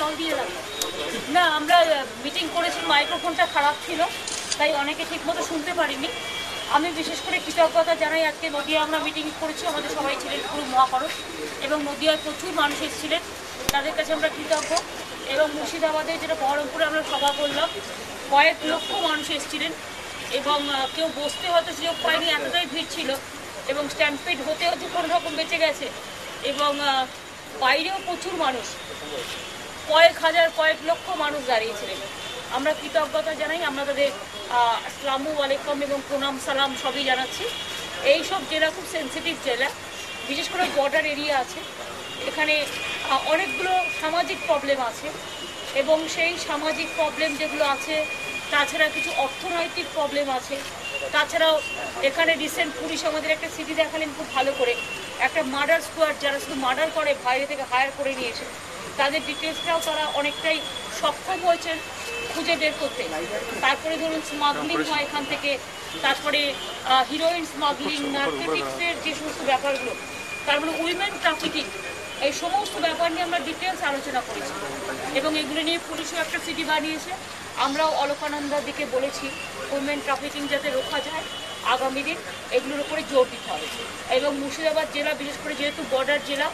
জল দিয়ে না, আমরা মিটিং করেছি, মাইক্রোফোনটা খারাপ ছিল তাই অনেকে ঠিকমতো শুনতে পারিনি। আমি বিশেষ করে কৃতজ্ঞতা জানাই, আজকে নদিয়া আমরা মিটিং করেছি, আমাদের সবাই ছিলেন পুরো মহাকরণ এবং নদিয়ায় প্রচুর মানুষ এসেছিলেন, তাদের কাছে আমরা কৃতজ্ঞ। এবং মুর্শিদাবাদে যেটা বহরমপুরে আমরা সভা করলাম, কয়েক লক্ষ মানুষ এসেছিলেন এবং কেউ বসতে হয়তো সুযোগ পায়নি, এতটাই ভিড় ছিল এবং স্ট্যাম্পিড হতে হতে কোনো রকম বেঁচে গেছে। এবং বাইরেও প্রচুর মানুষ, কয়েক হাজার কয়েক লক্ষ মানুষ দাঁড়িয়েছিলেন। আমরা কৃতজ্ঞতা জানাই, আমরা তাদের আসসালামু আলাইকুম এবং প্রণাম সালাম সবই জানাচ্ছি। এইসব জেলা খুব সেন্সিটিভ জেলা, বিশেষ করে বর্ডার এরিয়া আছে, এখানে অনেকগুলো সামাজিক প্রবলেম আছে এবং সেই সামাজিক প্রবলেম যেগুলো আছে, তাছাড়া কিছু অর্থনৈতিক প্রবলেম আছে। তাছাড়াও এখানে রিসেন্ট পুলিশ আমাদের একটা সিটি দেখালেন খুব ভালো করে, একটা মার্ডার স্কোয়াড যারা শুধু মার্ডার করে বাইরে থেকে হায়ার করে নিয়েছে, তাদের ডিটেলসটাও তারা অনেকটাই সক্ষম হয়েছেন খুঁজে বের করতে। তারপরে ধরুন স্মাগলিং হয় এখান থেকে, তারপরে হিরোইন স্মাগলিং, নার্কোটিক্সের যে সমস্ত ব্যাপারগুলো, তারপরে উইমেন ট্রাফিকিং, এই সমস্ত ব্যাপার নিয়ে আমরা ডিটেলস আলোচনা করেছি এবং এগুলো নিয়ে পুলিশও একটা সিটি বানিয়েছে। আমরাও অলকানন্দার দিকে বলেছি উইমেন ট্রাফিকিং যাতে রোখা যায়, আগামী দিন এগুলোর উপরে জোর দিতে হবে। এবং মুর্শিদাবাদ জেলা বিশেষ করে যেহেতু বর্ডার জেলা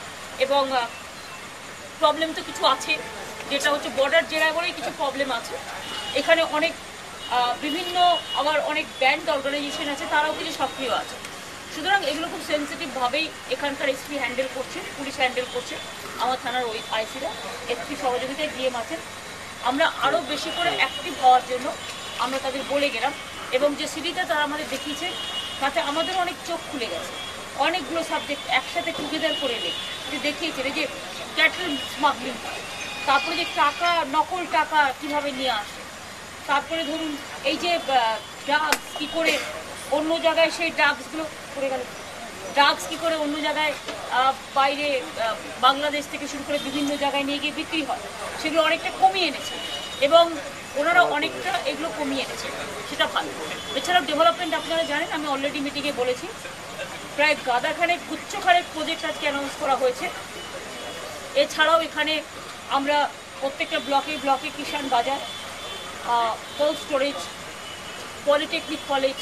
এবং প্রবলেম তো কিছু আছে, যেটা হচ্ছে বর্ডার জেলা বলেই কিছু প্রবলেম আছে। এখানে অনেক বিভিন্ন আবার অনেক ব্যান্ড অর্গানাইজেশন আছে, তারাও কিছু সক্রিয় আছে। সুতরাং এগুলো খুব সেন্সিটিভভাবেই এখানকার এসপি হ্যান্ডেল করছে, পুলিশ হ্যান্ডেল করছে, আমার থানার ওই আইসিরা এসপি সহযোগিতায় ডিএম আছেন। আমরা আরও বেশি করে অ্যাক্টিভ হওয়ার জন্য আমরা তাদের বলে গেলাম এবং যে সিডিটা তারা আমাদের দেখিয়েছে তাতে আমাদের অনেক চোখ খুলে গেছে। অনেকগুলো সাবজেক্ট একসাথে টুগেদার করে দেখিয়েছে, যে ক্যাটাল স্মাগলিং, তারপরে যে টাকা, নকল টাকা কীভাবে নিয়ে আসে, তারপরে ধরুন এই যে ড্রাগস কী করে অন্য জায়গায়, সেই ড্রাগসগুলো করে গেল, ড্রাগস কী করে অন্য জায়গায় বাইরে বাংলাদেশ থেকে শুরু করে বিভিন্ন জায়গায় নিয়ে গিয়ে বিক্রি হয়, সেগুলো অনেকটা কমিয়ে এনেছে এবং ওনারা অনেকটা এগুলো কমিয়ে এনেছে, সেটা ভালো। এছাড়াও ডেভেলপমেন্ট আপনারা জানেন, আমি অলরেডি মিটিংয়ে বলেছি, প্রায় গাদাখানেক গুচ্ছখানেক প্রজেক্ট আজকে অ্যানাউন্স করা হয়েছে। এছাড়াও এখানে আমরা প্রত্যেকটা ব্লকে ব্লকে কিষাণ বাজার, কোল্ড স্টোরেজ, পলিটেকনিক কলেজ,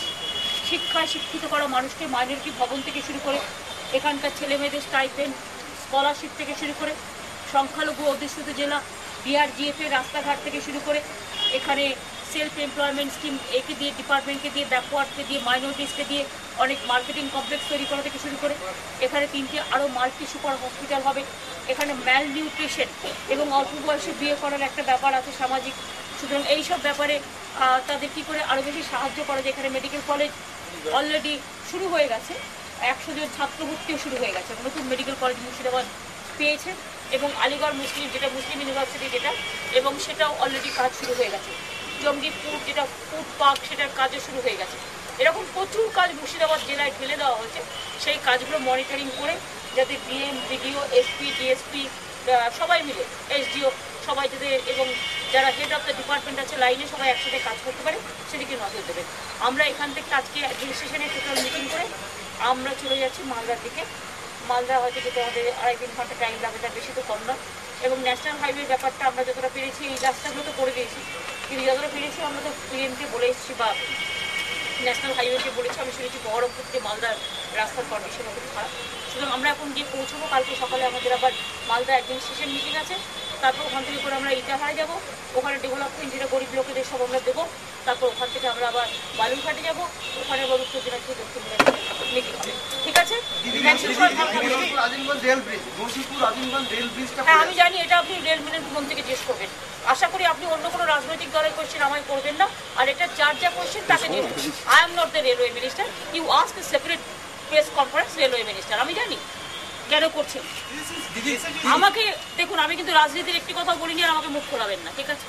শিক্ষায় শিক্ষিত করা মানুষকে মাইনরিটি ভবন থেকে শুরু করে এখানকার ছেলেমেয়েদের স্টাইপেন্ড, স্কলারশিপ থেকে শুরু করে সংখ্যালঘু অধ্যুষিত জেলা বিআরজিএফের রাস্তাঘাট থেকে শুরু করে এখানে সেলফ এমপ্লয়মেন্ট স্কিম, একে দিয়ে ডিপার্টমেন্টকে দিয়ে, ব্যাকওয়ার্ডকে দিয়ে, মাইনরিটিসকে দিয়ে অনেক মার্কেটিং কমপ্লেক্স তৈরি করা থেকে শুরু করে এখানে 3টে আরও মাল্টি সুপার হসপিটাল হবে। এখানে ম্যাল নিউট্রিশন এবং অল্প বয়সে বিয়ে করার একটা ব্যাপার আছে সামাজিক। সুতরাং এইসব ব্যাপারে তাদের কী করে আরও বেশি সাহায্য করা যায়। এখানে মেডিকেল কলেজ অলরেডি শুরু হয়ে গেছে, 100 জন ছাত্র ভর্তিও শুরু হয়ে গেছে, নতুন মেডিকেল কলেজ মুর্শিদাবাদ পেয়েছে এবং আলিগড় মুসলিম, যেটা মুসলিম ইউনিভার্সিটি যেটা, এবং সেটাও অলরেডি কাজ শুরু হয়ে গেছে। জঙ্গিপুর যেটা ফুড পার্ক, সেটার কাজও শুরু হয়ে গেছে। এরকম প্রচুর কাজ মুর্শিদাবাদ জেলায় ঢেলে দেওয়া হয়েছে, সেই কাজগুলো মনিটরিং করে যাতে ডিএম, বিডিও, এসপি, ডিএসপি সবাই মিলে, এসডিও সবাই যাতে, এবং যারা হেড অফ দ্য ডিপার্টমেন্ট আছে লাইনে, সবাই একসাথে কাজ করতে পারে সেদিকে নজর দেবে। আমরা এখান থেকে আজকে অ্যাডমিনিস্ট্রেশনে টোটাল মিটিং করে আমরা চলে যাচ্ছি মালদার দিকে। মালদা হয়তো যেতে আমাদের 2.5-3 ঘন্টা টাইম লাগবে, তার বেশি তো কম নয়। এবং ন্যাশনাল হাইওয়ে ব্যাপারটা আমরা যতটা পেরেছি, এই রাস্তাগুলো তো করে দিয়েছি, কিন্তু যতটা পেরেছি আমরা তো পিএমকে বলে এসেছি বা ন্যাশনাল হাইওয়েকে বলেছি। আমি শুনেছি বহরমপুর যে মালদার রাস্তার কন্ডিশনও খুব খারাপ। সুতরাং আমরা এখন গিয়ে পৌঁছবো, কালকে সকালে আমাদের আবার মালদা অ্যাডমিনিস্ট্রেশন মিটিং আছে, তারপর ওখান থেকে করে আমরা ইটাহারে যাব, ওখানে ডেভেলপমেন্ট যেটা গরিব লোকেদের সব আমরা দেবো, তারপর ওখান থেকে আমরা আবার বালুরঘাটে যাবো, ওখানে আবার উত্তর দিনাজপুর, দক্ষিণ দিনাজপুর মিটিং হবে। ঠিক আছে? হ্যাঁ, আমি জানি এটা আপনি রেলমিনের ভবন থেকে জিজ্ঞেস করবেন। আশা করি আপনি অন্য কোনো রাজনৈতিক দলের কোয়েশ্চেন আমায় করবেন না, আর এটা যার যা কোয়েশ্চেন তাকে দিন। I am not the railway minister, you ask a separate press conference railway minister. আমি জানি কেন করছেন। আমাকে দেখুন, আমি কিন্তু রাজনীতির একটি কথা বলিনি, আর আমাকে মুখ খোলাবেন না, ঠিক আছে?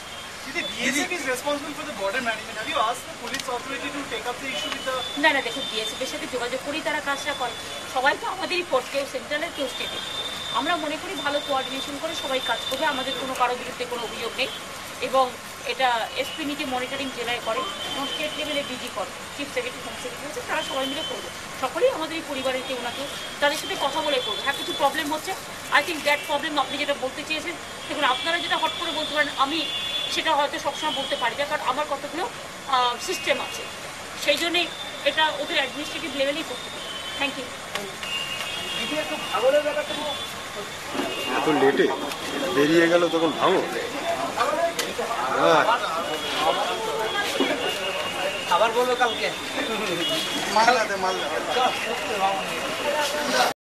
না না, দেখুন, বিএসএফ এর সাথে যোগাযোগ করেই তারা কাজটা করে। সবাই তো আমাদেরই ফোর্স, কেউ সেন্ট্রালের, কেউ স্টেটের। আমরা মনে করি ভালো কোঅর্ডিনেশন করে সবাই কাজ করবে, আমাদের কোনো কারোর বিরুদ্ধে কোনো অভিযোগ নেই। এবং এটা এসপি নিজে মনিটরিং জেলায় করে এবং স্টেট লেভেলে ডিজি করে, চিফ সেক্রেটারি হোম সেক্রেটারি হচ্ছে, তারা সবাই মিলে করবে। সকলেই আমাদের এই পরিবারের কেউ না কেউ তাদের সাথে কথা বলে করবে। হ্যাঁ, কিছু প্রবলেম হচ্ছে, আই থিঙ্ক দ্যাট প্রবলেম আপনি যেটা বলতে চেয়েছেন, দেখুন আপনারা যেটা হট করে বলতে পারেন, আমি সেটা হয়তো সবসময় বলতে পারি না, কারণ আমার কতগুলো সিস্টেম আছে, সেই জন্যই এটা ওদের অ্যাডমিনিস্ট্রেটিভ লেভেলেই করতে হবে। Thank you. এত লেটে বেরিয়ে গেল তখন ভাঙো। আবার বলবো কালকে মালদাতে